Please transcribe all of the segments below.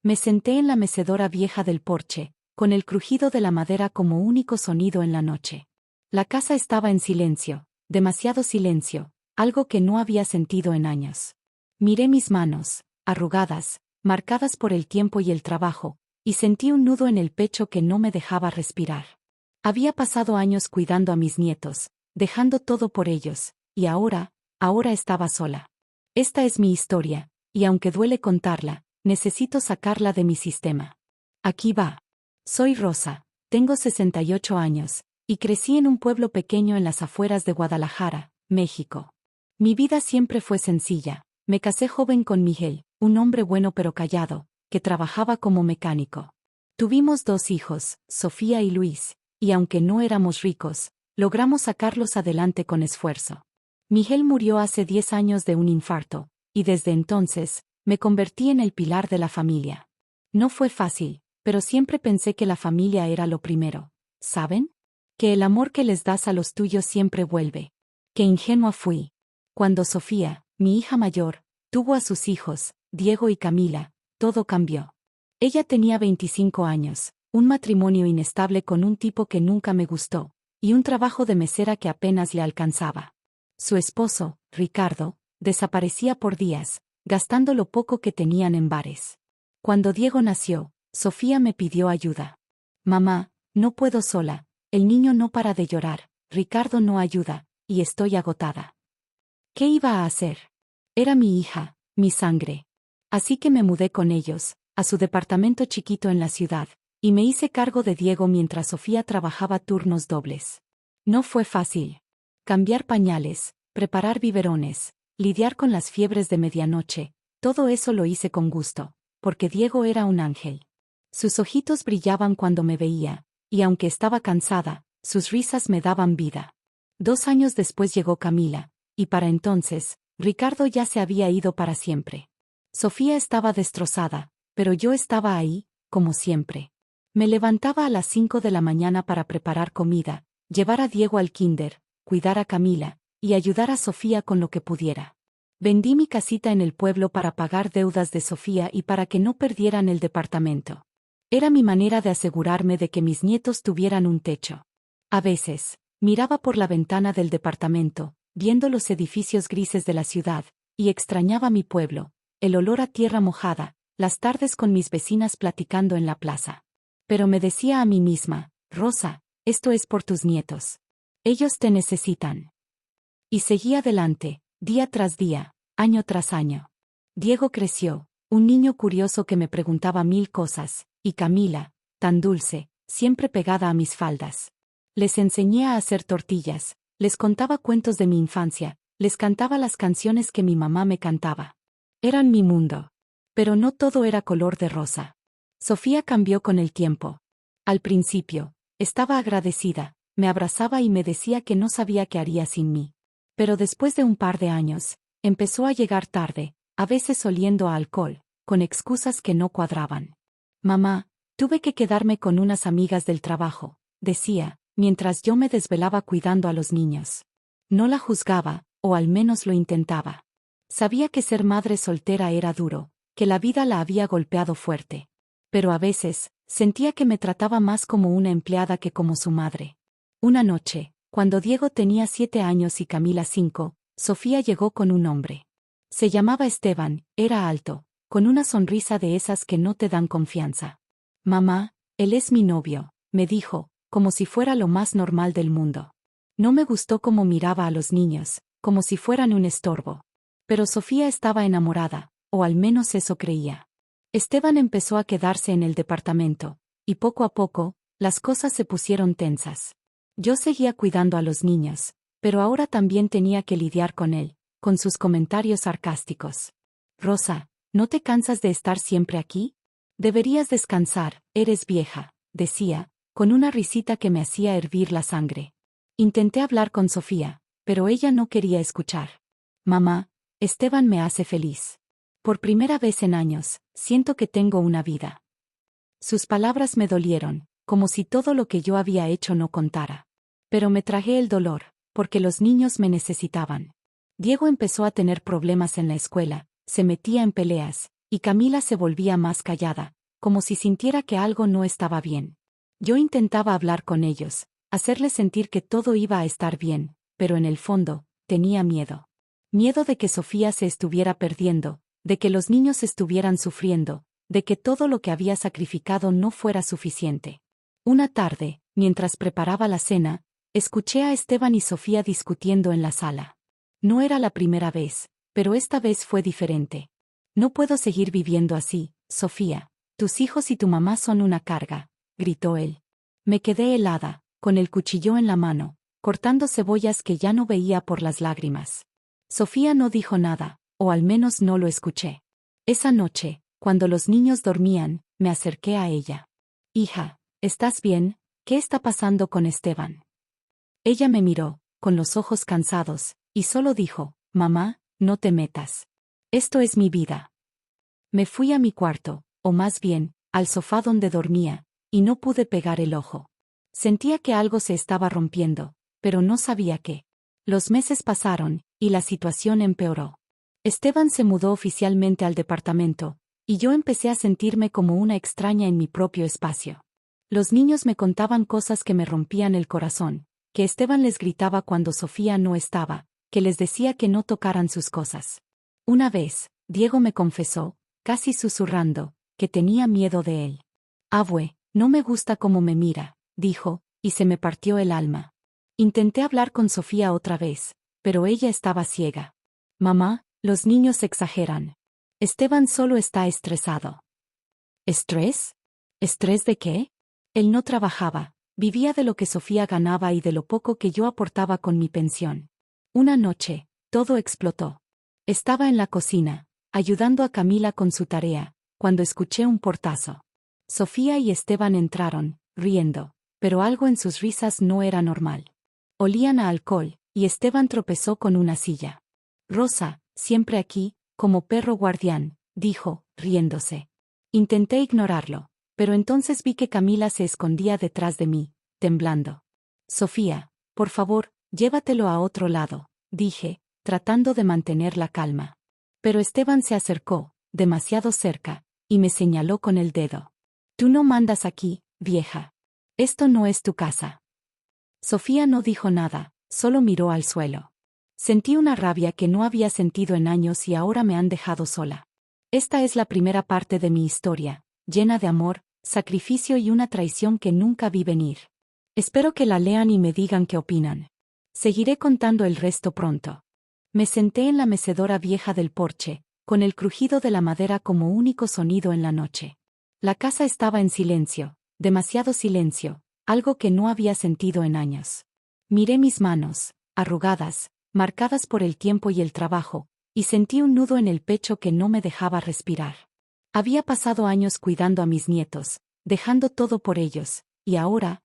Me senté en la mecedora vieja del porche, con el crujido de la madera como único sonido en la noche. La casa estaba en silencio, demasiado silencio, algo que no había sentido en años. Miré mis manos, arrugadas, marcadas por el tiempo y el trabajo, y sentí un nudo en el pecho que no me dejaba respirar. Había pasado años cuidando a mis nietos, dejando todo por ellos, y ahora estaba sola. Esta es mi historia, y aunque duele contarla, necesito sacarla de mi sistema. Aquí va. Soy Rosa, tengo 68 años, y crecí en un pueblo pequeño en las afueras de Guadalajara, México. Mi vida siempre fue sencilla. Me casé joven con Miguel, un hombre bueno pero callado, que trabajaba como mecánico. Tuvimos 2 hijos, Sofía y Luis, y aunque no éramos ricos, logramos sacarlos adelante con esfuerzo. Miguel murió hace 10 años de un infarto, y desde entonces, me convertí en el pilar de la familia. No fue fácil, pero siempre pensé que la familia era lo primero. ¿Saben? Que el amor que les das a los tuyos siempre vuelve. Qué ingenua fui. Cuando Sofía, mi hija mayor, tuvo a sus hijos, Diego y Camila, todo cambió. Ella tenía 25 años, un matrimonio inestable con un tipo que nunca me gustó, y un trabajo de mesera que apenas le alcanzaba. Su esposo, Ricardo, desaparecía por días, gastando lo poco que tenían en bares. Cuando Diego nació, Sofía me pidió ayuda. Mamá, no puedo sola, el niño no para de llorar, Ricardo no ayuda, y estoy agotada. ¿Qué iba a hacer? Era mi hija, mi sangre. Así que me mudé con ellos, a su departamento chiquito en la ciudad, y me hice cargo de Diego mientras Sofía trabajaba turnos dobles. No fue fácil. Cambiar pañales, preparar biberones, lidiar con las fiebres de medianoche, todo eso lo hice con gusto, porque Diego era un ángel. Sus ojitos brillaban cuando me veía, y aunque estaba cansada, sus risas me daban vida. 2 años después llegó Camila, y para entonces, Ricardo ya se había ido para siempre. Sofía estaba destrozada, pero yo estaba ahí, como siempre. Me levantaba a las 5 de la mañana para preparar comida, llevar a Diego al kinder, cuidar a Camila, y ayudar a Sofía con lo que pudiera. Vendí mi casita en el pueblo para pagar deudas de Sofía y para que no perdieran el departamento. Era mi manera de asegurarme de que mis nietos tuvieran un techo. A veces, miraba por la ventana del departamento, viendo los edificios grises de la ciudad, y extrañaba mi pueblo, el olor a tierra mojada, las tardes con mis vecinas platicando en la plaza. Pero me decía a mí misma, Rosa, esto es por tus nietos. Ellos te necesitan. Y seguí adelante, día tras día, año tras año. Diego creció, un niño curioso que me preguntaba 1000 cosas, y Camila, tan dulce, siempre pegada a mis faldas. Les enseñé a hacer tortillas, les contaba cuentos de mi infancia, les cantaba las canciones que mi mamá me cantaba. Eran mi mundo. Pero no todo era color de rosa. Sofía cambió con el tiempo. Al principio, estaba agradecida, me abrazaba y me decía que no sabía qué haría sin mí. Pero después de un par de años, empezó a llegar tarde, a veces oliendo a alcohol, con excusas que no cuadraban. Mamá, tuve que quedarme con unas amigas del trabajo, decía, mientras yo me desvelaba cuidando a los niños. No la juzgaba, o al menos lo intentaba. Sabía que ser madre soltera era duro, que la vida la había golpeado fuerte. Pero a veces, sentía que me trataba más como una empleada que como su madre. Una noche, cuando Diego tenía 7 años y Camila 5, Sofía llegó con un hombre. Se llamaba Esteban, era alto, con una sonrisa de esas que no te dan confianza. Mamá, él es mi novio, me dijo, como si fuera lo más normal del mundo. No me gustó cómo miraba a los niños, como si fueran un estorbo. Pero Sofía estaba enamorada, o al menos eso creía. Esteban empezó a quedarse en el departamento, y poco a poco, las cosas se pusieron tensas. Yo seguía cuidando a los niños, pero ahora también tenía que lidiar con él, con sus comentarios sarcásticos. Rosa, ¿no te cansas de estar siempre aquí? Deberías descansar, eres vieja, decía, con una risita que me hacía hervir la sangre. Intenté hablar con Sofía, pero ella no quería escuchar. Mamá, Esteban me hace feliz. Por primera vez en años, siento que tengo una vida. Sus palabras me dolieron, como si todo lo que yo había hecho no contara. Pero me tragué el dolor, porque los niños me necesitaban. Diego empezó a tener problemas en la escuela, se metía en peleas, y Camila se volvía más callada, como si sintiera que algo no estaba bien. Yo intentaba hablar con ellos, hacerles sentir que todo iba a estar bien, pero en el fondo, tenía miedo. Miedo de que Sofía se estuviera perdiendo, de que los niños estuvieran sufriendo, de que todo lo que había sacrificado no fuera suficiente. Una tarde, mientras preparaba la cena, escuché a Esteban y Sofía discutiendo en la sala. No era la primera vez, pero esta vez fue diferente. No puedo seguir viviendo así, Sofía. Tus hijos y tu mamá son una carga, gritó él. Me quedé helada, con el cuchillo en la mano, cortando cebollas que ya no veía por las lágrimas. Sofía no dijo nada, o al menos no lo escuché. Esa noche, cuando los niños dormían, me acerqué a ella. Hija, ¿estás bien? ¿Qué está pasando con Esteban? Ella me miró, con los ojos cansados, y solo dijo, mamá, no te metas. Esto es mi vida. Me fui a mi cuarto, o más bien, al sofá donde dormía, y no pude pegar el ojo. Sentía que algo se estaba rompiendo, pero no sabía qué. Los meses pasaron, y la situación empeoró. Esteban se mudó oficialmente al departamento, y yo empecé a sentirme como una extraña en mi propio espacio. Los niños me contaban cosas que me rompían el corazón, que Esteban les gritaba cuando Sofía no estaba, que les decía que no tocaran sus cosas. Una vez, Diego me confesó, casi susurrando, que tenía miedo de él. Abue, no me gusta cómo me mira, dijo, y se me partió el alma. Intenté hablar con Sofía otra vez, pero ella estaba ciega. Mamá, los niños exageran. Esteban solo está estresado. ¿Estrés? ¿Estrés de qué? Él no trabajaba, vivía de lo que Sofía ganaba y de lo poco que yo aportaba con mi pensión. Una noche, todo explotó. Estaba en la cocina, ayudando a Camila con su tarea, cuando escuché un portazo. Sofía y Esteban entraron, riendo, pero algo en sus risas no era normal. Olían a alcohol, y Esteban tropezó con una silla. Rosa, siempre aquí, como perro guardián, dijo, riéndose. Intenté ignorarlo, pero entonces vi que Camila se escondía detrás de mí, temblando. Sofía, por favor, llévatelo a otro lado, dije, tratando de mantener la calma. Pero Esteban se acercó, demasiado cerca, y me señaló con el dedo. Tú no mandas aquí, vieja. Esto no es tu casa. Sofía no dijo nada, solo miró al suelo. Sentí una rabia que no había sentido en años y ahora me han dejado sola. Esta es la primera parte de mi historia, llena de amor, sacrificio y una traición que nunca vi venir. Espero que la lean y me digan qué opinan. Seguiré contando el resto pronto. Me senté en la mecedora vieja del porche, con el crujido de la madera como único sonido en la noche. La casa estaba en silencio, demasiado silencio, algo que no había sentido en años. Miré mis manos, arrugadas, marcadas por el tiempo y el trabajo, y sentí un nudo en el pecho que no me dejaba respirar. Había pasado años cuidando a mis nietos, dejando todo por ellos, y ahora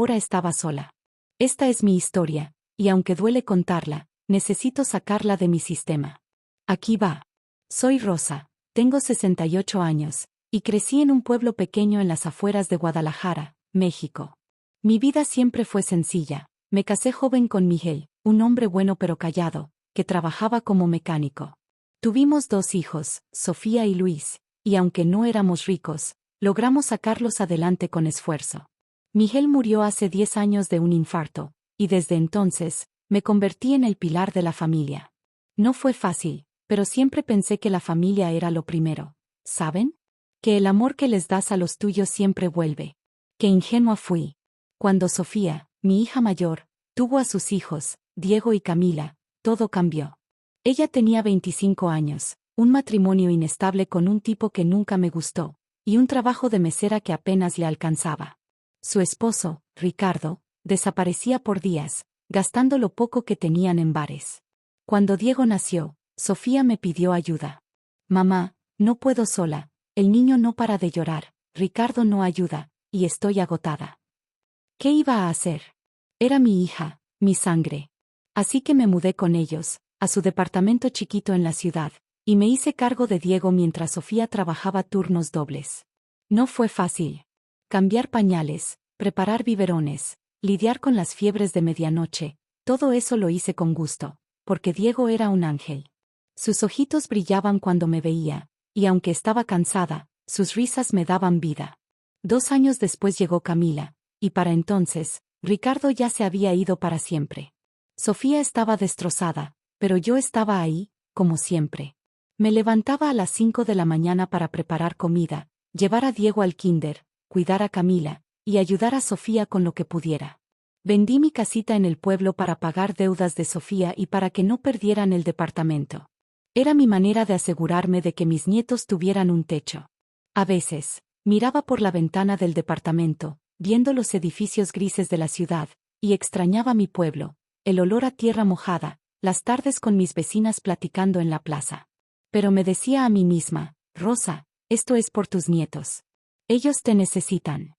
estaba sola. Esta es mi historia, y aunque duele contarla, necesito sacarla de mi sistema. Aquí va. Soy Rosa, tengo 68 años, y crecí en un pueblo pequeño en las afueras de Guadalajara, México. Mi vida siempre fue sencilla. Me casé joven con Miguel, un hombre bueno pero callado, que trabajaba como mecánico. Tuvimos 2 hijos, Sofía y Luis, y aunque no éramos ricos, logramos sacarlos adelante con esfuerzo. Miguel murió hace 10 años de un infarto, y desde entonces, me convertí en el pilar de la familia. No fue fácil, pero siempre pensé que la familia era lo primero, ¿saben? Que el amor que les das a los tuyos siempre vuelve. Qué ingenua fui. Cuando Sofía, mi hija mayor, tuvo a sus hijos, Diego y Camila, todo cambió. Ella tenía 25 años, un matrimonio inestable con un tipo que nunca me gustó, y un trabajo de mesera que apenas le alcanzaba. Su esposo, Ricardo, desaparecía por días, gastando lo poco que tenían en bares. Cuando Diego nació, Sofía me pidió ayuda. Mamá, no puedo sola, el niño no para de llorar, Ricardo no ayuda, y estoy agotada. ¿Qué iba a hacer? Era mi hija, mi sangre. Así que me mudé con ellos, a su departamento chiquito en la ciudad, y me hice cargo de Diego mientras Sofía trabajaba turnos dobles. No fue fácil. Cambiar pañales, preparar biberones, lidiar con las fiebres de medianoche, todo eso lo hice con gusto, porque Diego era un ángel. Sus ojitos brillaban cuando me veía, y aunque estaba cansada, Sus risas me daban vida. 2 años después llegó Camila, y para entonces, Ricardo ya se había ido para siempre. Sofía estaba destrozada, pero yo estaba ahí, como siempre. Me levantaba a las 5 de la mañana para preparar comida, llevar a Diego al kinder, cuidar a Camila, y ayudar a Sofía con lo que pudiera. Vendí mi casita en el pueblo para pagar deudas de Sofía y para que no perdieran el departamento. Era mi manera de asegurarme de que mis nietos tuvieran un techo. A veces, miraba por la ventana del departamento, viendo los edificios grises de la ciudad, y extrañaba mi pueblo, el olor a tierra mojada, las tardes con mis vecinas platicando en la plaza. Pero me decía a mí misma, Rosa, esto es por tus nietos. Ellos te necesitan.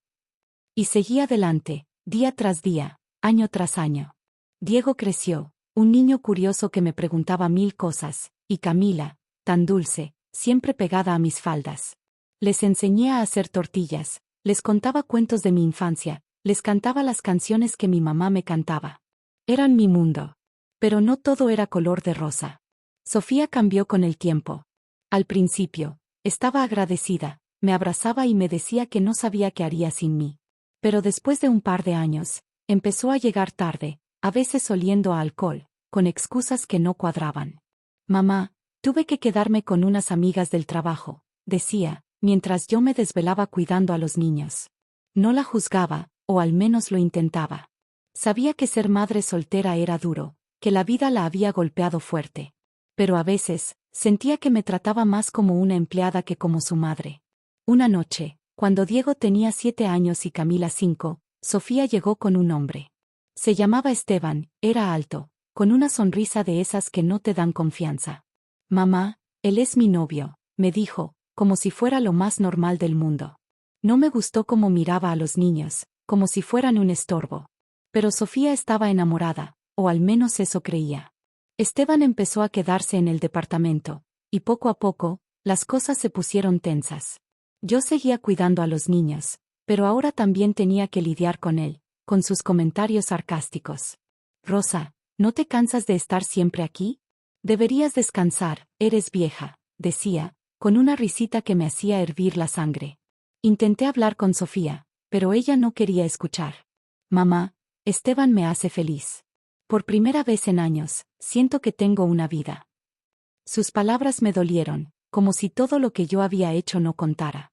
Y seguí adelante, día tras día, año tras año. Diego creció, un niño curioso que me preguntaba 1000 cosas, y Camila, tan dulce, siempre pegada a mis faldas. Les enseñé a hacer tortillas, les contaba cuentos de mi infancia, les cantaba las canciones que mi mamá me cantaba. Eran mi mundo. Pero no todo era color de rosa. Sofía cambió con el tiempo. Al principio, estaba agradecida, me abrazaba y me decía que no sabía qué haría sin mí. Pero después de un par de años, empezó a llegar tarde, a veces oliendo a alcohol, con excusas que no cuadraban. Mamá, tuve que quedarme con unas amigas del trabajo, decía, mientras yo me desvelaba cuidando a los niños. No la juzgaba, o al menos lo intentaba. Sabía que ser madre soltera era duro, que la vida la había golpeado fuerte. Pero a veces, sentía que me trataba más como una empleada que como su madre. Una noche, cuando Diego tenía 7 años y Camila 5, Sofía llegó con un hombre. Se llamaba Esteban, era alto, con una sonrisa de esas que no te dan confianza. Mamá, él es mi novio, me dijo, como si fuera lo más normal del mundo. No me gustó cómo miraba a los niños, como si fueran un estorbo. Pero Sofía estaba enamorada, o al menos eso creía. Esteban empezó a quedarse en el departamento, y poco a poco, las cosas se pusieron tensas. Yo seguía cuidando a los niños, pero ahora también tenía que lidiar con él, con sus comentarios sarcásticos. Rosa, ¿no te cansas de estar siempre aquí? Deberías descansar, eres vieja, decía, con una risita que me hacía hervir la sangre. Intenté hablar con Sofía, pero ella no quería escuchar. Mamá, Esteban me hace feliz. Por primera vez en años, siento que tengo una vida. Sus palabras me dolieron, como si todo lo que yo había hecho no contara.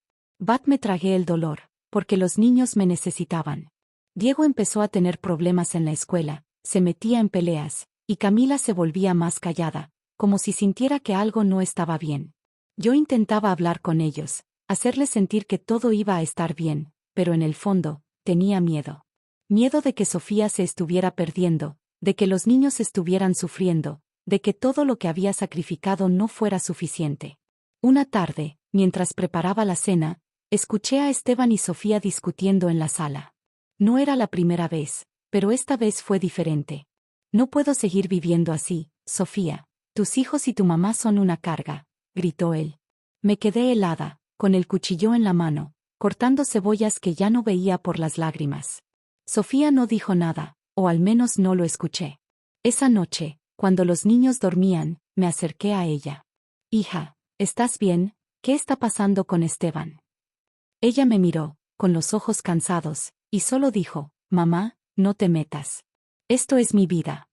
Me tragué el dolor, porque los niños me necesitaban. Diego empezó a tener problemas en la escuela, se metía en peleas, y Camila se volvía más callada, como si sintiera que algo no estaba bien. Yo intentaba hablar con ellos, hacerles sentir que todo iba a estar bien, pero en el fondo, tenía miedo. Miedo de que Sofía se estuviera perdiendo, de que los niños estuvieran sufriendo, de que todo lo que había sacrificado no fuera suficiente. Una tarde, mientras preparaba la cena, escuché a Esteban y Sofía discutiendo en la sala. No era la primera vez, pero esta vez fue diferente. No puedo seguir viviendo así, Sofía. Tus hijos y tu mamá son una carga, gritó él. Me quedé helada, con el cuchillo en la mano, cortando cebollas que ya no veía por las lágrimas. Sofía no dijo nada, o al menos no lo escuché. Esa noche, cuando los niños dormían, me acerqué a ella. Hija, ¿estás bien? ¿Qué está pasando con Esteban? Ella me miró, con los ojos cansados, y solo dijo, mamá, no te metas. Esto es mi vida.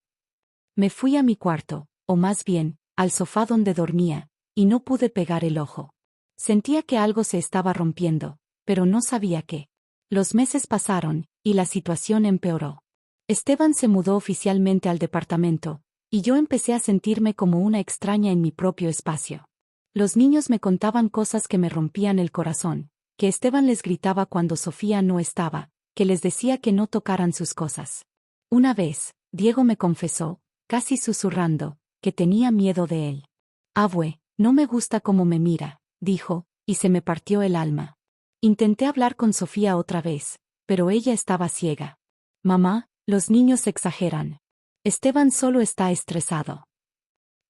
Me fui a mi cuarto, o más bien, al sofá donde dormía, y no pude pegar el ojo. Sentía que algo se estaba rompiendo, pero no sabía qué. Los meses pasaron, y la situación empeoró. Esteban se mudó oficialmente al departamento, y yo empecé a sentirme como una extraña en mi propio espacio. Los niños me contaban cosas que me rompían el corazón, que Esteban les gritaba cuando Sofía no estaba, que les decía que no tocaran sus cosas. Una vez, Diego me confesó, casi susurrando, que tenía miedo de él. Abue, no me gusta cómo me mira, dijo, y se me partió el alma. Intenté hablar con Sofía otra vez, pero ella estaba ciega. Mamá, los niños exageran. Esteban solo está estresado.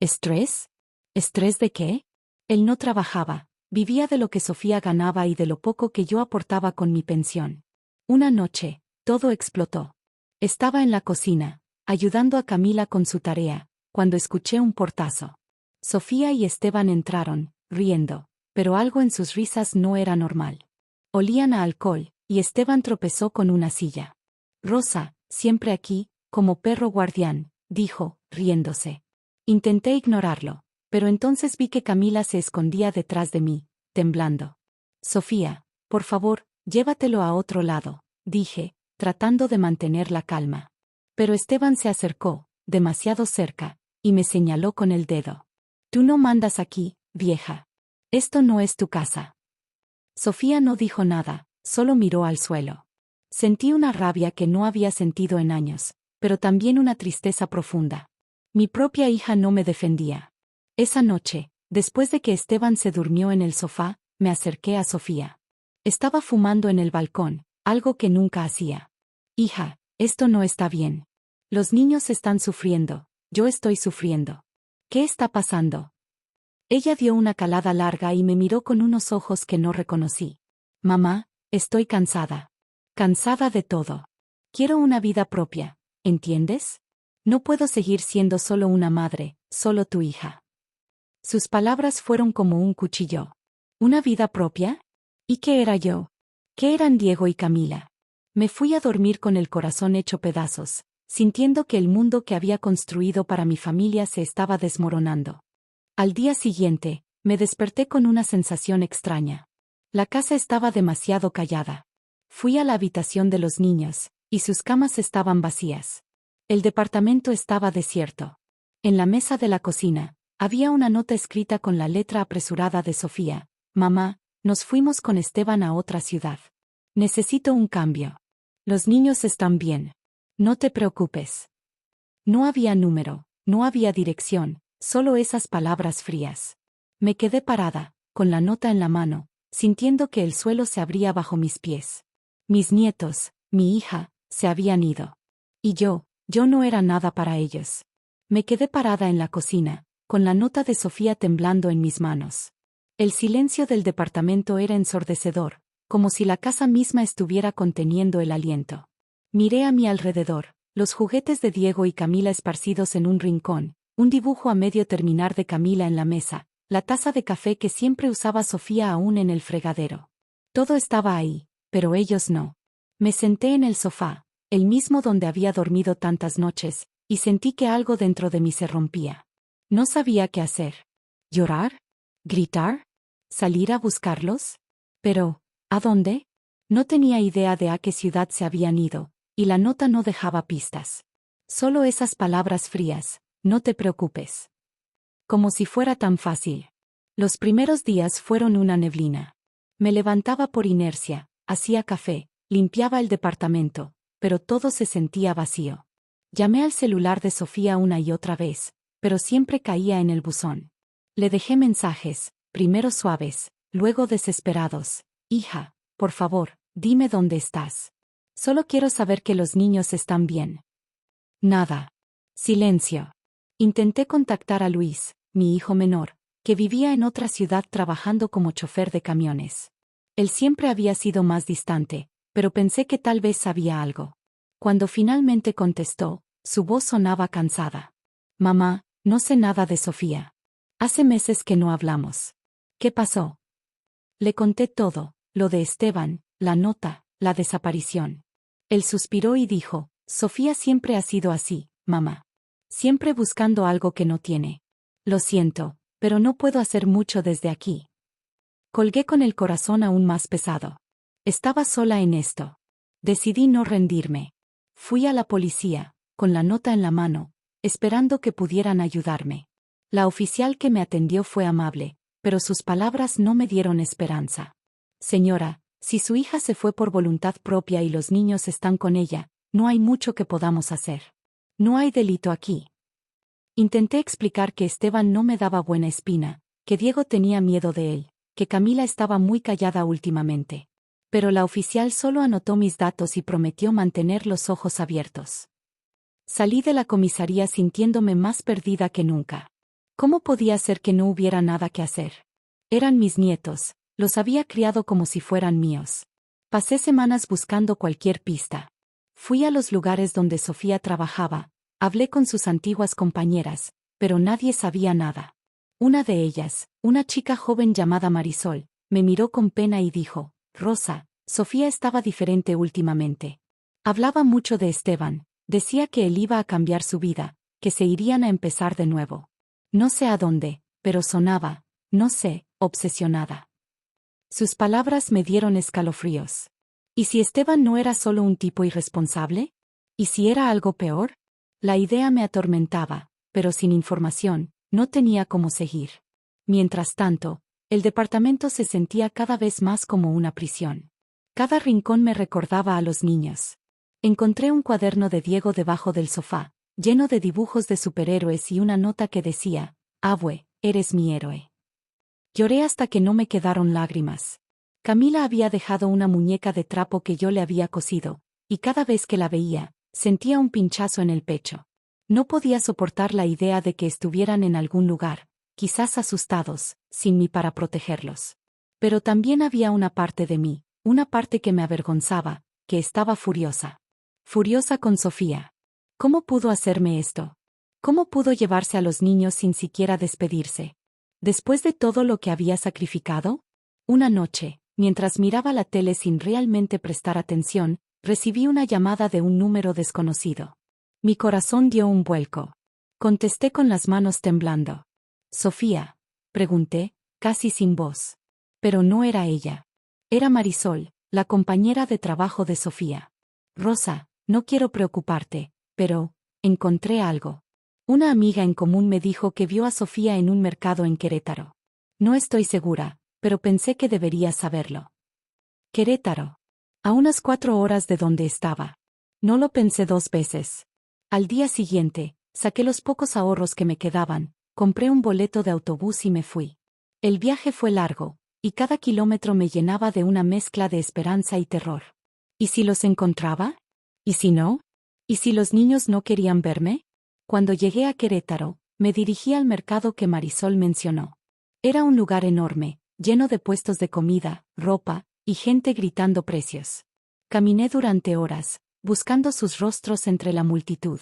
¿Estrés? ¿Estrés de qué? Él no trabajaba, vivía de lo que Sofía ganaba y de lo poco que yo aportaba con mi pensión. Una noche, todo explotó. Estaba en la cocina, ayudando a Camila con su tarea, cuando escuché un portazo. Sofía y Esteban entraron, riendo. pero algo en sus risas no era normal. Olían a alcohol, y Esteban tropezó con una silla. Rosa, siempre aquí, como perro guardián, dijo, riéndose. Intenté ignorarlo, pero entonces vi que Camila se escondía detrás de mí, temblando. Sofía, por favor, llévatelo a otro lado, dije, tratando de mantener la calma. Pero Esteban se acercó, demasiado cerca, y me señaló con el dedo. Tú no mandas aquí, vieja. Esto no es tu casa. Sofía no dijo nada, solo miró al suelo. Sentí una rabia que no había sentido en años, pero también una tristeza profunda. Mi propia hija no me defendía. Esa noche, después de que Esteban se durmió en el sofá, me acerqué a Sofía. Estaba fumando en el balcón, algo que nunca hacía. Hija, esto no está bien. Los niños están sufriendo, yo estoy sufriendo. ¿Qué está pasando? Ella dio una calada larga y me miró con unos ojos que no reconocí. Mamá, estoy cansada. Cansada de todo. Quiero una vida propia, ¿entiendes? No puedo seguir siendo solo una madre, solo tu hija. Sus palabras fueron como un cuchillo. ¿Una vida propia? ¿Y qué era yo? ¿Qué eran Diego y Camila? Me fui a dormir con el corazón hecho pedazos, sintiendo que el mundo que había construido para mi familia se estaba desmoronando. Al día siguiente, me desperté con una sensación extraña. La casa estaba demasiado callada. Fui a la habitación de los niños, y sus camas estaban vacías. El departamento estaba desierto. En la mesa de la cocina, había una nota escrita con la letra apresurada de Sofía. Mamá, nos fuimos con Esteban a otra ciudad. Necesito un cambio. Los niños están bien. No te preocupes. No había número, no había dirección, solo esas palabras frías. Me quedé parada, con la nota en la mano, sintiendo que el suelo se abría bajo mis pies. Mis nietos, mi hija, se habían ido. Y yo no era nada para ellos. Me quedé parada en la cocina, con la nota de Sofía temblando en mis manos. El silencio del departamento era ensordecedor, como si la casa misma estuviera conteniendo el aliento. Miré a mi alrededor, los juguetes de Diego y Camila esparcidos en un rincón, un dibujo a medio terminar de Camila en la mesa, la taza de café que siempre usaba Sofía aún en el fregadero. Todo estaba ahí, pero ellos no. Me senté en el sofá, el mismo donde había dormido tantas noches, y sentí que algo dentro de mí se rompía. No sabía qué hacer. ¿Llorar? ¿Gritar? ¿Salir a buscarlos? Pero, ¿a dónde? No tenía idea de a qué ciudad se habían ido, y la nota no dejaba pistas. Solo esas palabras frías, no te preocupes. Como si fuera tan fácil. Los primeros días fueron una neblina. Me levantaba por inercia, hacía café, limpiaba el departamento, pero todo se sentía vacío. Llamé al celular de Sofía una y otra vez, pero siempre caía en el buzón. Le dejé mensajes, primero suaves, luego desesperados. Hija, por favor, dime dónde estás. Solo quiero saber que los niños están bien. Nada. Silencio. Intenté contactar a Luis, mi hijo menor, que vivía en otra ciudad trabajando como chofer de camiones. Él siempre había sido más distante, pero pensé que tal vez sabía algo. Cuando finalmente contestó, su voz sonaba cansada. Mamá, no sé nada de Sofía. Hace meses que no hablamos. ¿Qué pasó? Le conté todo, lo de Esteban, la nota, la desaparición. Él suspiró y dijo, Sofía siempre ha sido así, mamá. Siempre buscando algo que no tiene. Lo siento, pero no puedo hacer mucho desde aquí. Colgué con el corazón aún más pesado. Estaba sola en esto. Decidí no rendirme. Fui a la policía, con la nota en la mano, esperando que pudieran ayudarme. La oficial que me atendió fue amable, pero sus palabras no me dieron esperanza. Señora, si su hija se fue por voluntad propia y los niños están con ella, no hay mucho que podamos hacer. No hay delito aquí. Intenté explicar que Esteban no me daba buena espina, que Diego tenía miedo de él, que Camila estaba muy callada últimamente. Pero la oficial solo anotó mis datos y prometió mantener los ojos abiertos. Salí de la comisaría sintiéndome más perdida que nunca. ¿Cómo podía ser que no hubiera nada que hacer? Eran mis nietos, los había criado como si fueran míos. Pasé semanas buscando cualquier pista. Fui a los lugares donde Sofía trabajaba, hablé con sus antiguas compañeras, pero nadie sabía nada. Una de ellas, una chica joven llamada Marisol, me miró con pena y dijo: Rosa, Sofía estaba diferente últimamente. Hablaba mucho de Esteban, decía que él iba a cambiar su vida, que se irían a empezar de nuevo. No sé a dónde, pero sonaba, no sé, obsesionada. Sus palabras me dieron escalofríos. ¿Y si Esteban no era solo un tipo irresponsable? ¿Y si era algo peor? La idea me atormentaba, pero sin información, no tenía cómo seguir. Mientras tanto, el departamento se sentía cada vez más como una prisión. Cada rincón me recordaba a los niños. Encontré un cuaderno de Diego debajo del sofá, lleno de dibujos de superhéroes y una nota que decía: Abue, eres mi héroe. Lloré hasta que no me quedaron lágrimas. Camila había dejado una muñeca de trapo que yo le había cosido, y cada vez que la veía, sentía un pinchazo en el pecho. No podía soportar la idea de que estuvieran en algún lugar, quizás asustados, sin mí para protegerlos. Pero también había una parte de mí, una parte que me avergonzaba, que estaba furiosa. Furiosa con Sofía. ¿Cómo pudo hacerme esto? ¿Cómo pudo llevarse a los niños sin siquiera despedirse? ¿Después de todo lo que había sacrificado? Una noche, mientras miraba la tele sin realmente prestar atención, recibí una llamada de un número desconocido. Mi corazón dio un vuelco. Contesté con las manos temblando. «Sofía», pregunté, casi sin voz. Pero no era ella. Era Marisol, la compañera de trabajo de Sofía. «Rosa, no quiero preocuparte, pero encontré algo. Una amiga en común me dijo que vio a Sofía en un mercado en Querétaro. No estoy segura, pero pensé que deberías saberlo». Querétaro. A unas 4 horas de donde estaba. No lo pensé 2 veces. Al día siguiente, saqué los pocos ahorros que me quedaban, compré un boleto de autobús y me fui. El viaje fue largo, y cada kilómetro me llenaba de una mezcla de esperanza y terror. ¿Y si los encontraba? ¿Y si no? ¿Y si los niños no querían verme? Cuando llegué a Querétaro, me dirigí al mercado que Marisol mencionó. Era un lugar enorme, lleno de puestos de comida, ropa, y gente gritando precios. Caminé durante horas, buscando sus rostros entre la multitud.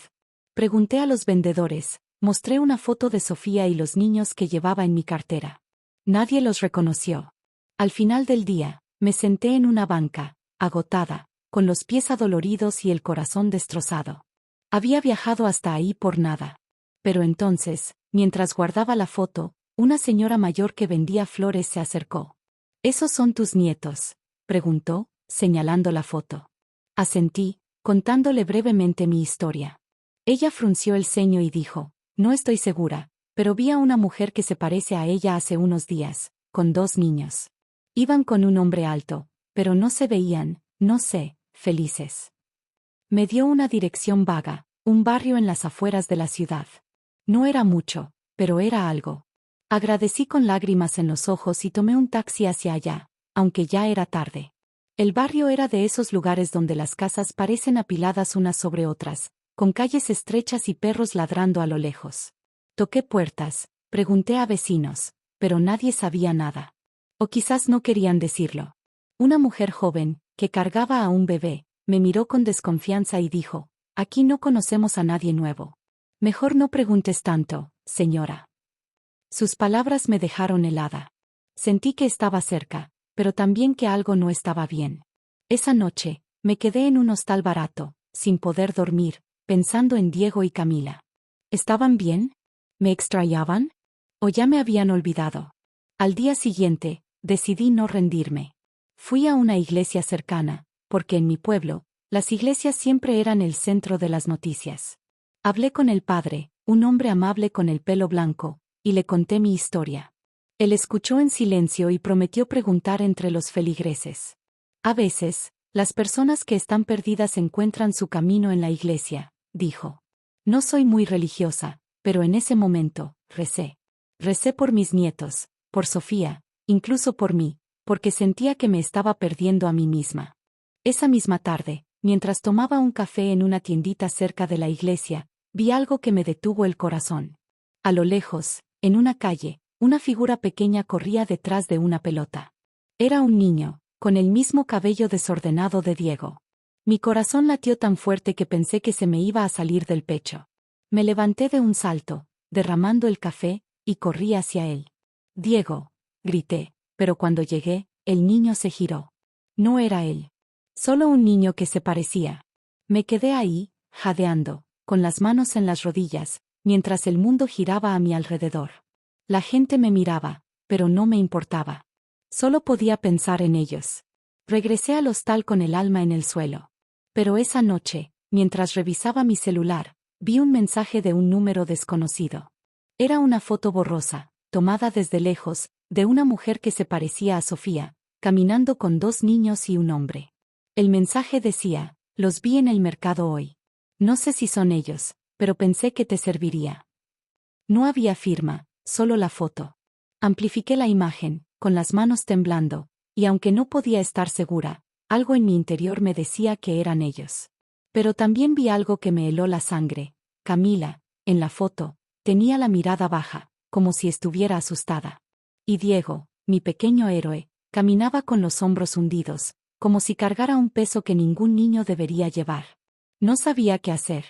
Pregunté a los vendedores, mostré una foto de Sofía y los niños que llevaba en mi cartera. Nadie los reconoció. Al final del día, me senté en una banca, agotada, con los pies adoloridos y el corazón destrozado. Había viajado hasta ahí por nada. Pero entonces, mientras guardaba la foto, una señora mayor que vendía flores se acercó. «¿Esos son tus nietos?», preguntó, señalando la foto. Asentí, contándole brevemente mi historia. Ella frunció el ceño y dijo: «No estoy segura, pero vi a una mujer que se parece a ella hace unos días, con 2 niños. Iban con un hombre alto, pero no se veían, no sé, felices». Me dio una dirección vaga, un barrio en las afueras de la ciudad. No era mucho, pero era algo. Agradecí con lágrimas en los ojos y tomé un taxi hacia allá, aunque ya era tarde. El barrio era de esos lugares donde las casas parecen apiladas unas sobre otras, con calles estrechas y perros ladrando a lo lejos. Toqué puertas, pregunté a vecinos, pero nadie sabía nada. O quizás no querían decirlo. Una mujer joven, que cargaba a un bebé, me miró con desconfianza y dijo: «Aquí no conocemos a nadie nuevo. Mejor no preguntes tanto, señora». Sus palabras me dejaron helada. Sentí que estaba cerca, pero también que algo no estaba bien. Esa noche, me quedé en un hostal barato, sin poder dormir, pensando en Diego y Camila. ¿Estaban bien? ¿Me extrañaban? ¿O ya me habían olvidado? Al día siguiente, decidí no rendirme. Fui a una iglesia cercana, porque en mi pueblo, las iglesias siempre eran el centro de las noticias. Hablé con el padre, un hombre amable con el pelo blanco, y le conté mi historia. Él escuchó en silencio y prometió preguntar entre los feligreses. «A veces, las personas que están perdidas encuentran su camino en la iglesia», dijo. «No soy muy religiosa, pero en ese momento, recé. Recé por mis nietos, por Sofía, incluso por mí, porque sentía que me estaba perdiendo a mí misma». Esa misma tarde, mientras tomaba un café en una tiendita cerca de la iglesia, vi algo que me detuvo el corazón. A lo lejos, en una calle, una figura pequeña corría detrás de una pelota. Era un niño, con el mismo cabello desordenado de Diego. Mi corazón latió tan fuerte que pensé que se me iba a salir del pecho. Me levanté de un salto, derramando el café, y corrí hacia él. «Diego», grité, pero cuando llegué, el niño se giró. No era él. Solo un niño que se parecía. Me quedé ahí, jadeando, con las manos en las rodillas, mientras el mundo giraba a mi alrededor. La gente me miraba, pero no me importaba. Solo podía pensar en ellos. Regresé al hostal con el alma en el suelo. Pero esa noche, mientras revisaba mi celular, vi un mensaje de un número desconocido. Era una foto borrosa, tomada desde lejos, de una mujer que se parecía a Sofía, caminando con 2 niños y un hombre. El mensaje decía: «Los vi en el mercado hoy. No sé si son ellos, pero pensé que te serviría». No había firma, solo la foto. Amplifiqué la imagen, con las manos temblando, y aunque no podía estar segura, algo en mi interior me decía que eran ellos. Pero también vi algo que me heló la sangre. Camila, en la foto, tenía la mirada baja, como si estuviera asustada. Y Diego, mi pequeño héroe, caminaba con los hombros hundidos, como si cargara un peso que ningún niño debería llevar. No sabía qué hacer.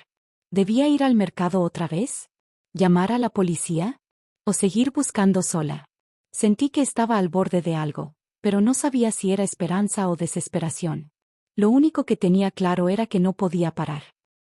¿Debía ir al mercado otra vez? ¿Llamar a la policía? ¿O seguir buscando sola? Sentí que estaba al borde de algo, pero no sabía si era esperanza o desesperación. Lo único que tenía claro era que no podía parar.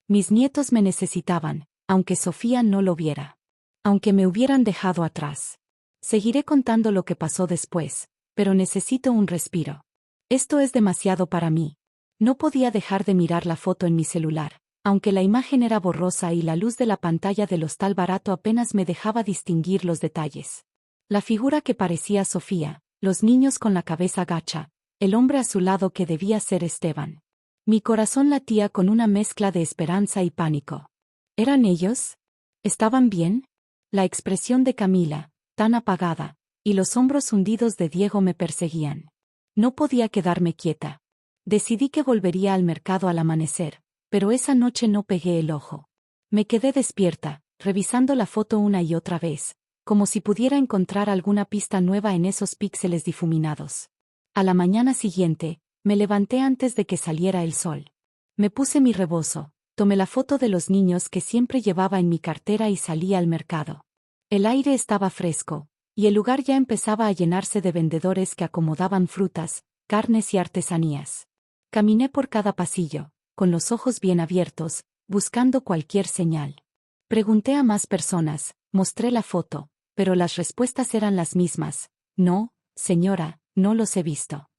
Mis nietos me necesitaban, aunque Sofía no lo viera. Aunque me hubieran dejado atrás. Seguiré contando lo que pasó después, pero necesito un respiro. Esto es demasiado para mí. No podía dejar de mirar la foto en mi celular, aunque la imagen era borrosa y la luz de la pantalla del hostal barato apenas me dejaba distinguir los detalles. La figura que parecía Sofía, los niños con la cabeza gacha, el hombre a su lado que debía ser Esteban. Mi corazón latía con una mezcla de esperanza y pánico. ¿Eran ellos? ¿Estaban bien? La expresión de Camila, tan apagada, y los hombros hundidos de Diego me perseguían. No podía quedarme quieta. Decidí que volvería al mercado al amanecer, pero esa noche no pegué el ojo. Me quedé despierta, revisando la foto una y otra vez, como si pudiera encontrar alguna pista nueva en esos píxeles difuminados. A la mañana siguiente, me levanté antes de que saliera el sol. Me puse mi rebozo, tomé la foto de los niños que siempre llevaba en mi cartera y salí al mercado. El aire estaba fresco, y el lugar ya empezaba a llenarse de vendedores que acomodaban frutas, carnes y artesanías. Caminé por cada pasillo, con los ojos bien abiertos, buscando cualquier señal. Pregunté a más personas, mostré la foto, pero las respuestas eran las mismas: «No, señora, no los he visto».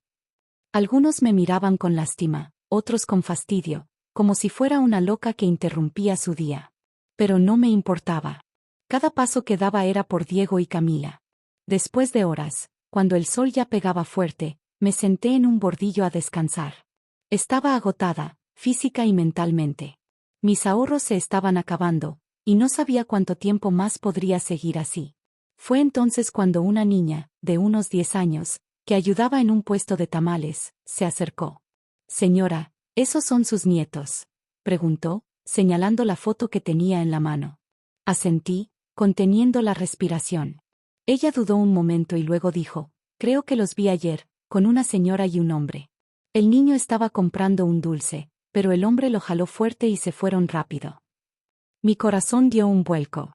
Algunos me miraban con lástima, otros con fastidio, como si fuera una loca que interrumpía su día. Pero no me importaba. Cada paso que daba era por Diego y Camila. Después de horas, cuando el sol ya pegaba fuerte, me senté en un bordillo a descansar. Estaba agotada, física y mentalmente. Mis ahorros se estaban acabando, y no sabía cuánto tiempo más podría seguir así. Fue entonces cuando una niña, de unos 10 años, que ayudaba en un puesto de tamales, se acercó. «Señora, ¿esos son sus nietos?», preguntó, señalando la foto que tenía en la mano. Asentí, conteniendo la respiración. Ella dudó un momento y luego dijo: «Creo que los vi ayer, con una señora y un hombre». El niño estaba comprando un dulce, pero el hombre lo jaló fuerte y se fueron rápido. Mi corazón dio un vuelco.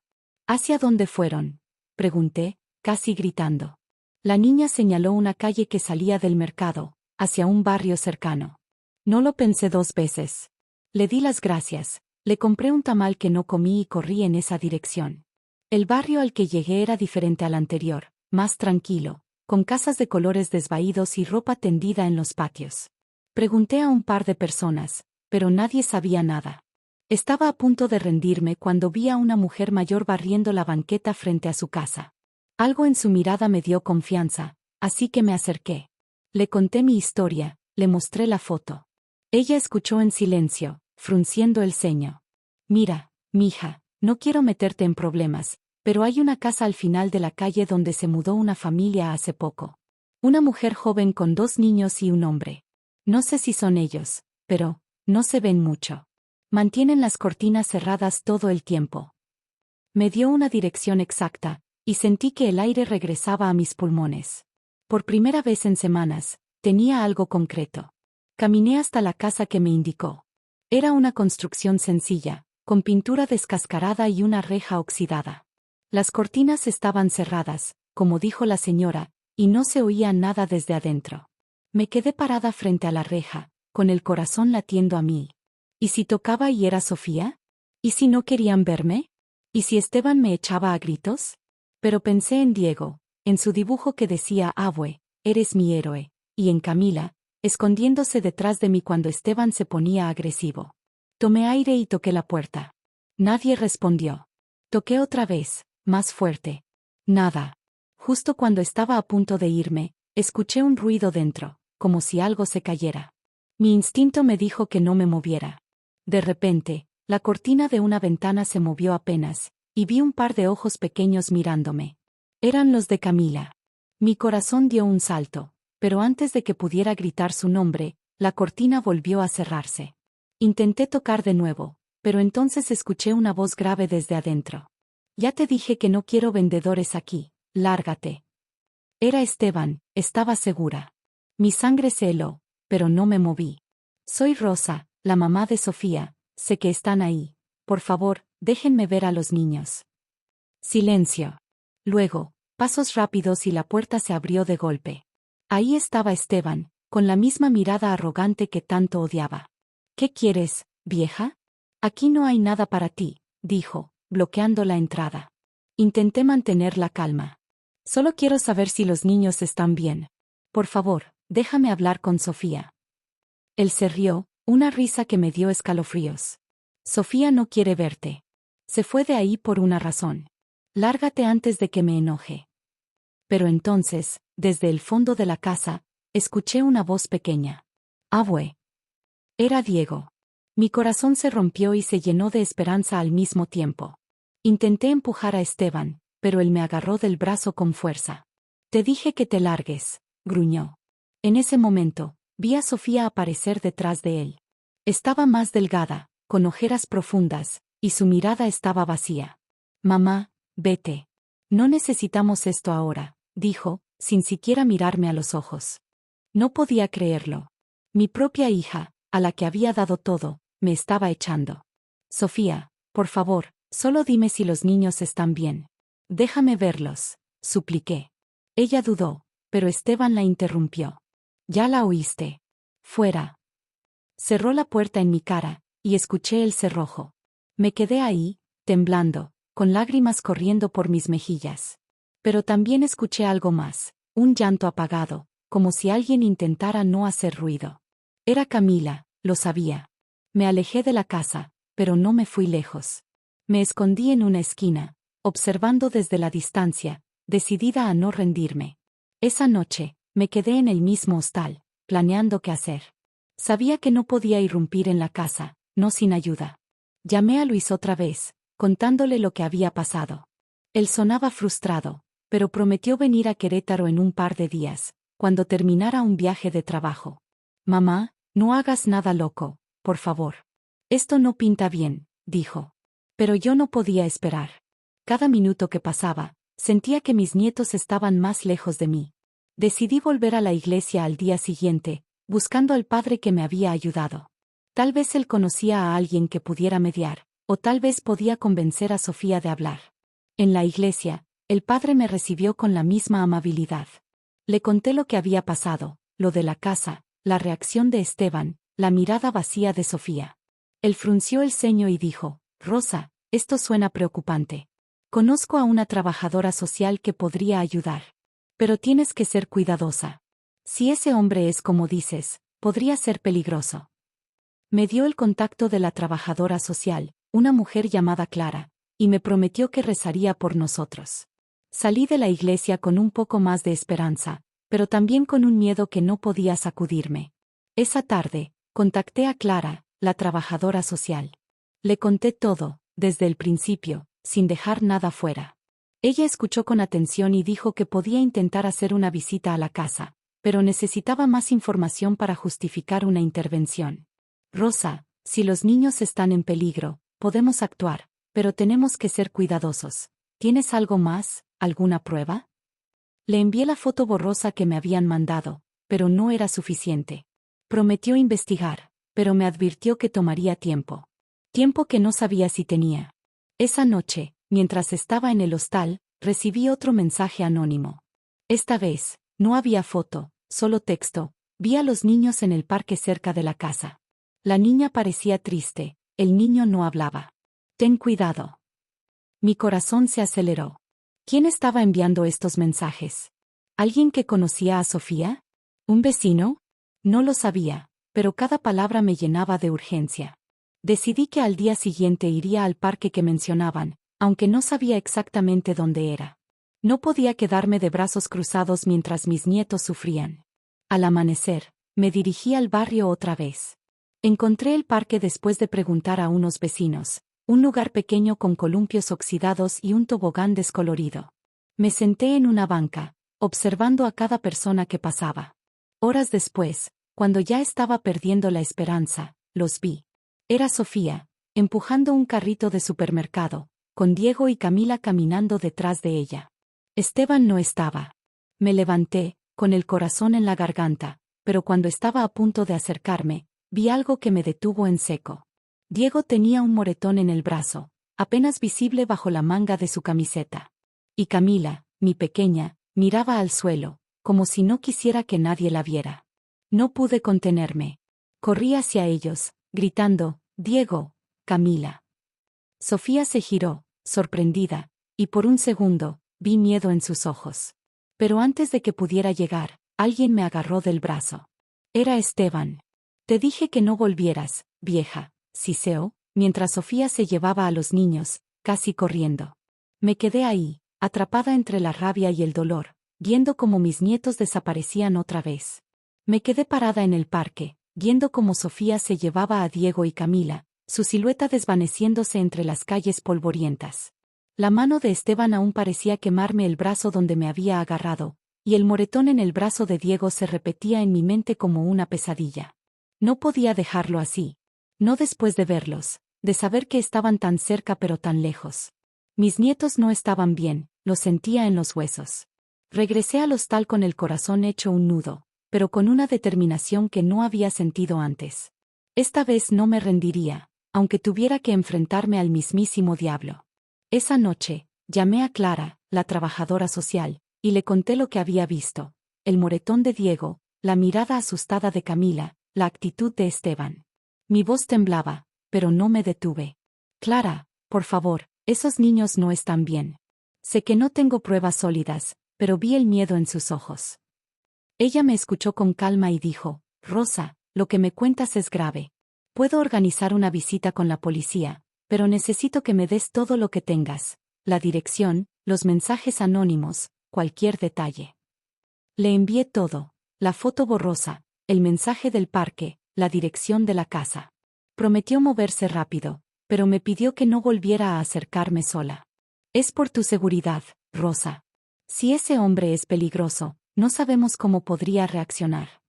«¿Hacia dónde fueron?», pregunté, casi gritando. La niña señaló una calle que salía del mercado, hacia un barrio cercano. No lo pensé 2 veces. Le di las gracias, le compré un tamal que no comí y corrí en esa dirección. El barrio al que llegué era diferente al anterior, más tranquilo, con casas de colores desvaídos y ropa tendida en los patios. Pregunté a un par de personas, pero nadie sabía nada. Estaba a punto de rendirme cuando vi a una mujer mayor barriendo la banqueta frente a su casa. Algo en su mirada me dio confianza, así que me acerqué. Le conté mi historia, le mostré la foto. Ella escuchó en silencio, frunciendo el ceño. «Mira, mija, no quiero meterte en problemas, pero hay una casa al final de la calle donde se mudó una familia hace poco. Una mujer joven con 2 niños y un hombre. No sé si son ellos, pero no se ven mucho. Mantienen las cortinas cerradas todo el tiempo». Me dio una dirección exacta, y sentí que el aire regresaba a mis pulmones. Por primera vez en semanas, tenía algo concreto. Caminé hasta la casa que me indicó. Era una construcción sencilla, con pintura descascarada y una reja oxidada. Las cortinas estaban cerradas, como dijo la señora, y no se oía nada desde adentro. Me quedé parada frente a la reja, con el corazón latiendo a mí. ¿Y si tocaba y era Sofía? ¿Y si no querían verme? ¿Y si Esteban me echaba a gritos? Pero pensé en Diego, en su dibujo que decía Abue, eres mi héroe, y en Camila, escondiéndose detrás de mí cuando Esteban se ponía agresivo. Tomé aire y toqué la puerta. Nadie respondió. Toqué otra vez, más fuerte. Nada. Justo cuando estaba a punto de irme, escuché un ruido dentro, como si algo se cayera. Mi instinto me dijo que no me moviera. De repente, la cortina de una ventana se movió apenas, y vi un par de ojos pequeños mirándome. Eran los de Camila. Mi corazón dio un salto, pero antes de que pudiera gritar su nombre, la cortina volvió a cerrarse. Intenté tocar de nuevo, pero entonces escuché una voz grave desde adentro. Ya te dije que no quiero vendedores aquí, lárgate. Era Esteban, estaba segura. Mi sangre se heló, pero no me moví. Soy Rosa, la mamá de Sofía, sé que están ahí. Por favor, déjenme ver a los niños. Silencio. Luego, pasos rápidos y la puerta se abrió de golpe. Ahí estaba Esteban, con la misma mirada arrogante que tanto odiaba. ¿Qué quieres, vieja? Aquí no hay nada para ti, dijo, bloqueando la entrada. Intenté mantener la calma. Solo quiero saber si los niños están bien. Por favor, déjame hablar con Sofía. Él se rió, una risa que me dio escalofríos. Sofía no quiere verte. Se fue de ahí por una razón. Lárgate antes de que me enoje. Pero entonces, desde el fondo de la casa, escuché una voz pequeña. Abue. Era Diego. Mi corazón se rompió y se llenó de esperanza al mismo tiempo. Intenté empujar a Esteban, pero él me agarró del brazo con fuerza. Te dije que te largues, gruñó. En ese momento, vi a Sofía aparecer detrás de él. Estaba más delgada, con ojeras profundas, y su mirada estaba vacía. Mamá, vete. No necesitamos esto ahora, dijo, sin siquiera mirarme a los ojos. No podía creerlo. Mi propia hija, a la que había dado todo, me estaba echando. Sofía, por favor, solo dime si los niños están bien. Déjame verlos, supliqué. Ella dudó, pero Esteban la interrumpió. Ya la oíste. Fuera. Cerró la puerta en mi cara, y escuché el cerrojo. Me quedé ahí, temblando, con lágrimas corriendo por mis mejillas. Pero también escuché algo más, un llanto apagado, como si alguien intentara no hacer ruido. Era Camila, lo sabía. Me alejé de la casa, pero no me fui lejos. Me escondí en una esquina, observando desde la distancia, decidida a no rendirme. Esa noche, me quedé en el mismo hostal, planeando qué hacer. Sabía que no podía irrumpir en la casa, no sin ayuda. Llamé a Luis otra vez, contándole lo que había pasado. Él sonaba frustrado, pero prometió venir a Querétaro en un par de días, cuando terminara un viaje de trabajo. Mamá, no hagas nada loco, por favor. Esto no pinta bien, dijo. Pero yo no podía esperar. Cada minuto que pasaba, sentía que mis nietos estaban más lejos de mí. Decidí volver a la iglesia al día siguiente, buscando al padre que me había ayudado. Tal vez él conocía a alguien que pudiera mediar, o tal vez podía convencer a Sofía de hablar. En la iglesia, el padre me recibió con la misma amabilidad. Le conté lo que había pasado, lo de la casa, la reacción de Esteban, la mirada vacía de Sofía. Él frunció el ceño y dijo, Rosa, esto suena preocupante. Conozco a una trabajadora social que podría ayudar. Pero tienes que ser cuidadosa. Si ese hombre es como dices, podría ser peligroso. Me dio el contacto de la trabajadora social, una mujer llamada Clara, y me prometió que rezaría por nosotros. Salí de la iglesia con un poco más de esperanza, pero también con un miedo que no podía sacudirme. Esa tarde, contacté a Clara, la trabajadora social. Le conté todo, desde el principio, sin dejar nada fuera. Ella escuchó con atención y dijo que podía intentar hacer una visita a la casa, pero necesitaba más información para justificar una intervención. Rosa, si los niños están en peligro, podemos actuar, pero tenemos que ser cuidadosos. ¿Tienes algo más, alguna prueba? Le envié la foto borrosa que me habían mandado, pero no era suficiente. Prometió investigar, pero me advirtió que tomaría tiempo. Tiempo que no sabía si tenía. Esa noche, Mientras estaba en el hostal, recibí otro mensaje anónimo. Esta vez, no había foto, solo texto. Vi a los niños en el parque cerca de la casa. La niña parecía triste, el niño no hablaba. Ten cuidado. Mi corazón se aceleró. ¿Quién estaba enviando estos mensajes? ¿Alguien que conocía a Sofía? ¿Un vecino? No lo sabía, pero cada palabra me llenaba de urgencia. Decidí que al día siguiente iría al parque que mencionaban, aunque no sabía exactamente dónde era. No podía quedarme de brazos cruzados mientras mis nietos sufrían. Al amanecer, me dirigí al barrio otra vez. Encontré el parque después de preguntar a unos vecinos, un lugar pequeño con columpios oxidados y un tobogán descolorido. Me senté en una banca, observando a cada persona que pasaba. Horas después, cuando ya estaba perdiendo la esperanza, los vi. Era Sofía, empujando un carrito de supermercado, con Diego y Camila caminando detrás de ella. Esteban no estaba. Me levanté, con el corazón en la garganta, pero cuando estaba a punto de acercarme, vi algo que me detuvo en seco. Diego tenía un moretón en el brazo, apenas visible bajo la manga de su camiseta. Y Camila, mi pequeña, miraba al suelo, como si no quisiera que nadie la viera. No pude contenerme. Corrí hacia ellos, gritando, Diego, Camila. Sofía se giró, sorprendida, y por un segundo, vi miedo en sus ojos. Pero antes de que pudiera llegar, alguien me agarró del brazo. Era Esteban. Te dije que no volvieras, vieja, siseó, mientras Sofía se llevaba a los niños, casi corriendo. Me quedé ahí, atrapada entre la rabia y el dolor, viendo cómo mis nietos desaparecían otra vez. Me quedé parada en el parque, viendo cómo Sofía se llevaba a Diego y Camila, su silueta desvaneciéndose entre las calles polvorientas. La mano de Esteban aún parecía quemarme el brazo donde me había agarrado, y el moretón en el brazo de Diego se repetía en mi mente como una pesadilla. No podía dejarlo así. No después de verlos, de saber que estaban tan cerca pero tan lejos. Mis nietos no estaban bien, lo sentía en los huesos. Regresé al hostal con el corazón hecho un nudo, pero con una determinación que no había sentido antes. Esta vez no me rendiría, aunque tuviera que enfrentarme al mismísimo diablo. Esa noche, llamé a Clara, la trabajadora social, y le conté lo que había visto: el moretón de Diego, la mirada asustada de Camila, la actitud de Esteban. Mi voz temblaba, pero no me detuve. Clara, por favor, esos niños no están bien. Sé que no tengo pruebas sólidas, pero vi el miedo en sus ojos. Ella me escuchó con calma y dijo, Rosa, lo que me cuentas es grave. Puedo organizar una visita con la policía, pero necesito que me des todo lo que tengas: la dirección, los mensajes anónimos, cualquier detalle. Le envié todo: la foto borrosa, el mensaje del parque, la dirección de la casa. Prometió moverse rápido, pero me pidió que no volviera a acercarme sola. Es por tu seguridad, Rosa. Si ese hombre es peligroso, no sabemos cómo podría reaccionar.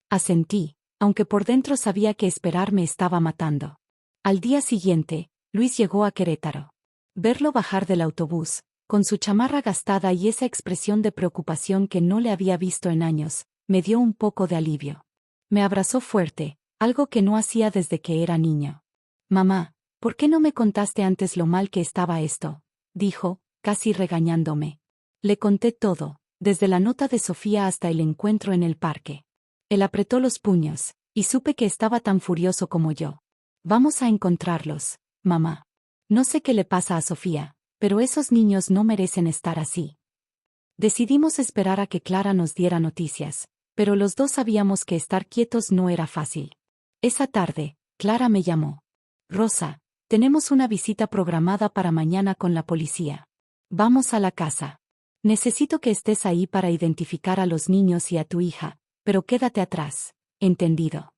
Asentí, aunque por dentro sabía que esperar me estaba matando. Al día siguiente, Luis llegó a Querétaro. Verlo bajar del autobús, con su chamarra gastada y esa expresión de preocupación que no le había visto en años, me dio un poco de alivio. Me abrazó fuerte, algo que no hacía desde que era niño. Mamá, ¿por qué no me contaste antes lo mal que estaba esto?, dijo, casi regañándome. Le conté todo, desde la nota de Sofía hasta el encuentro en el parque. Él apretó los puños, y supe que estaba tan furioso como yo. Vamos a encontrarlos, mamá. No sé qué le pasa a Sofía, pero esos niños no merecen estar así. Decidimos esperar a que Clara nos diera noticias, pero los dos sabíamos que estar quietos no era fácil. Esa tarde, Clara me llamó. Rosa, tenemos una visita programada para mañana con la policía. Vamos a la casa. Necesito que estés ahí para identificar a los niños y a tu hija, pero quédate atrás, ¿entendido?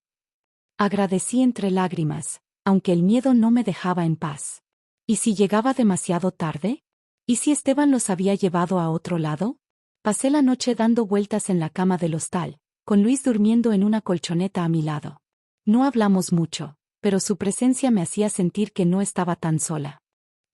Agradecí entre lágrimas, aunque el miedo no me dejaba en paz. ¿Y si llegaba demasiado tarde? ¿Y si Esteban los había llevado a otro lado? Pasé la noche dando vueltas en la cama del hostal, con Luis durmiendo en una colchoneta a mi lado. No hablamos mucho, pero su presencia me hacía sentir que no estaba tan sola.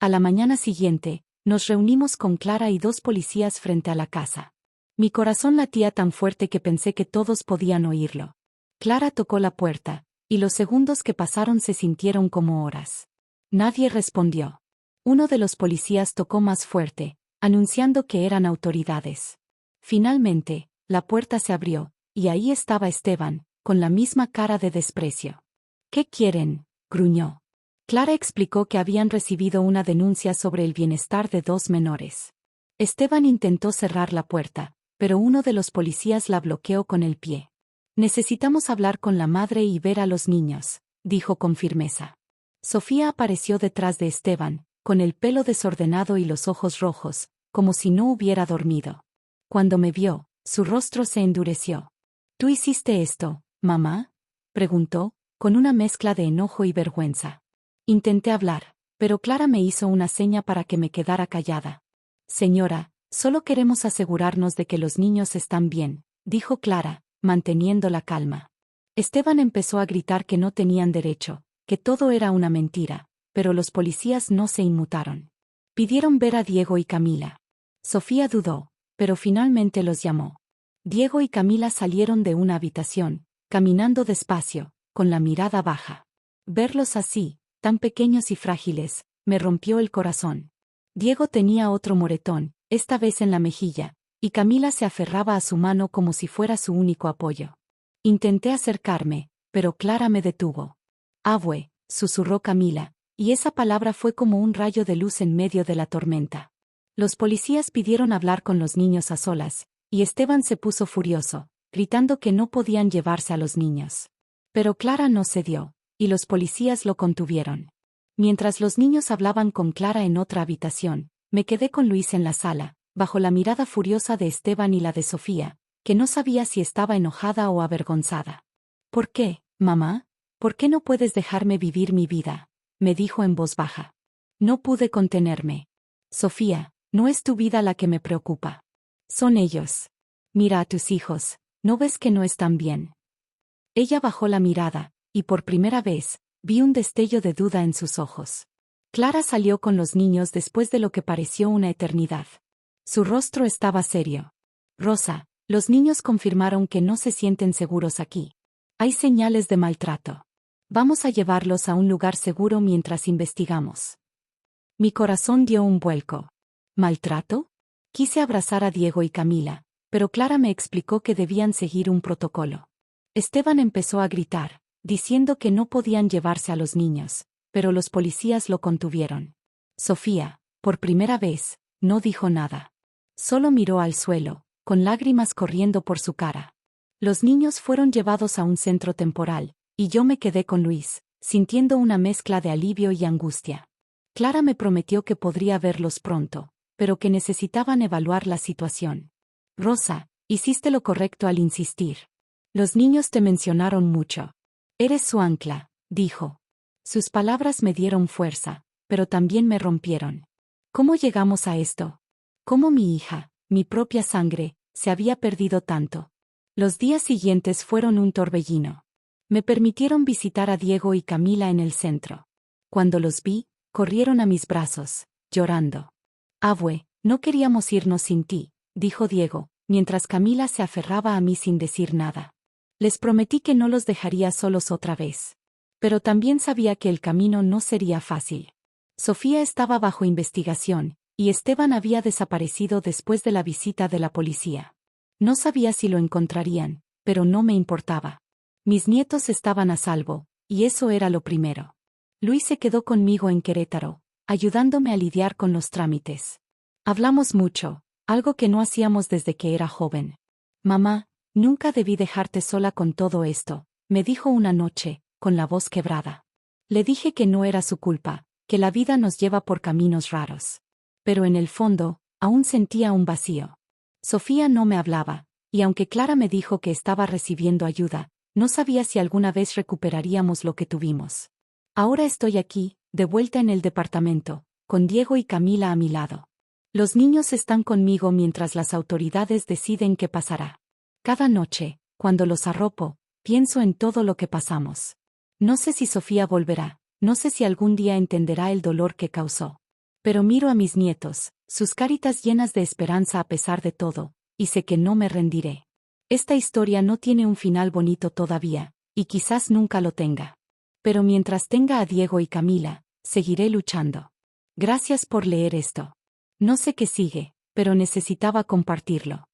A la mañana siguiente, nos reunimos con Clara y dos policías frente a la casa. Mi corazón latía tan fuerte que pensé que todos podían oírlo. Clara tocó la puerta, y los segundos que pasaron se sintieron como horas. Nadie respondió. Uno de los policías tocó más fuerte, anunciando que eran autoridades. Finalmente, la puerta se abrió, y ahí estaba Esteban, con la misma cara de desprecio. ¿Qué quieren?, gruñó. Clara explicó que habían recibido una denuncia sobre el bienestar de 2 menores. Esteban intentó cerrar la puerta, pero uno de los policías la bloqueó con el pie. Necesitamos hablar con la madre y ver a los niños, dijo con firmeza. Sofía apareció detrás de Esteban, con el pelo desordenado y los ojos rojos, como si no hubiera dormido. Cuando me vio, su rostro se endureció. ¿Tú hiciste esto, mamá?, preguntó, con una mezcla de enojo y vergüenza. Intenté hablar, pero Clara me hizo una seña para que me quedara callada. Señora, solo queremos asegurarnos de que los niños están bien, dijo Clara, manteniendo la calma. Esteban empezó a gritar que no tenían derecho, que todo era una mentira, pero los policías no se inmutaron. Pidieron ver a Diego y Camila. Sofía dudó, pero finalmente los llamó. Diego y Camila salieron de una habitación, caminando despacio, con la mirada baja. Verlos así, tan pequeños y frágiles, me rompió el corazón. Diego tenía otro moretón, esta vez en la mejilla, y Camila se aferraba a su mano como si fuera su único apoyo. Intenté acercarme, pero Clara me detuvo. Abue, susurró Camila, y esa palabra fue como un rayo de luz en medio de la tormenta. Los policías pidieron hablar con los niños a solas, y Esteban se puso furioso, gritando que no podían llevarse a los niños. Pero Clara no cedió, y los policías lo contuvieron. Mientras los niños hablaban con Clara en otra habitación, me quedé con Luis en la sala, bajo la mirada furiosa de Esteban y la de Sofía, que no sabía si estaba enojada o avergonzada. ¿Por qué, mamá? ¿Por qué no puedes dejarme vivir mi vida?, me dijo en voz baja. No pude contenerme. Sofía, no es tu vida la que me preocupa. Son ellos. Mira a tus hijos, ¿no ves que no están bien? Ella bajó la mirada, y por primera vez, vi un destello de duda en sus ojos. Clara salió con los niños después de lo que pareció una eternidad. Su rostro estaba serio. Rosa, los niños confirmaron que no se sienten seguros aquí. Hay señales de maltrato. Vamos a llevarlos a un lugar seguro mientras investigamos. Mi corazón dio un vuelco. ¿Maltrato? Quise abrazar a Diego y Camila, pero Clara me explicó que debían seguir un protocolo. Esteban empezó a gritar, diciendo que no podían llevarse a los niños, pero los policías lo contuvieron. Sofía, por primera vez, no dijo nada. Solo miró al suelo, con lágrimas corriendo por su cara. Los niños fueron llevados a un centro temporal, y yo me quedé con Luis, sintiendo una mezcla de alivio y angustia. Clara me prometió que podría verlos pronto, pero que necesitaban evaluar la situación. Rosa, hiciste lo correcto al insistir. Los niños te mencionaron mucho. Eres su ancla, dijo. Sus palabras me dieron fuerza, pero también me rompieron. ¿Cómo llegamos a esto? ¿Cómo mi hija, mi propia sangre, se había perdido tanto? Los días siguientes fueron un torbellino. Me permitieron visitar a Diego y Camila en el centro. Cuando los vi, corrieron a mis brazos, llorando. Abue, no queríamos irnos sin ti, dijo Diego, mientras Camila se aferraba a mí sin decir nada. Les prometí que no los dejaría solos otra vez. Pero también sabía que el camino no sería fácil. Sofía estaba bajo investigación, y Esteban había desaparecido después de la visita de la policía. No sabía si lo encontrarían, pero no me importaba. Mis nietos estaban a salvo, y eso era lo primero. Luis se quedó conmigo en Querétaro, ayudándome a lidiar con los trámites. Hablamos mucho, algo que no hacíamos desde que era joven. Mamá, nunca debí dejarte sola con todo esto, me dijo una noche, con la voz quebrada. Le dije que no era su culpa, que la vida nos lleva por caminos raros. Pero en el fondo, aún sentía un vacío. Sofía no me hablaba, y aunque Clara me dijo que estaba recibiendo ayuda, no sabía si alguna vez recuperaríamos lo que tuvimos. Ahora estoy aquí, de vuelta en el departamento, con Diego y Camila a mi lado. Los niños están conmigo mientras las autoridades deciden qué pasará. Cada noche, cuando los arropo, pienso en todo lo que pasamos. No sé si Sofía volverá, no sé si algún día entenderá el dolor que causó. Pero miro a mis nietos, sus caritas llenas de esperanza a pesar de todo, y sé que no me rendiré. Esta historia no tiene un final bonito todavía, y quizás nunca lo tenga. Pero mientras tenga a Diego y Camila, seguiré luchando. Gracias por leer esto. No sé qué sigue, pero necesitaba compartirlo.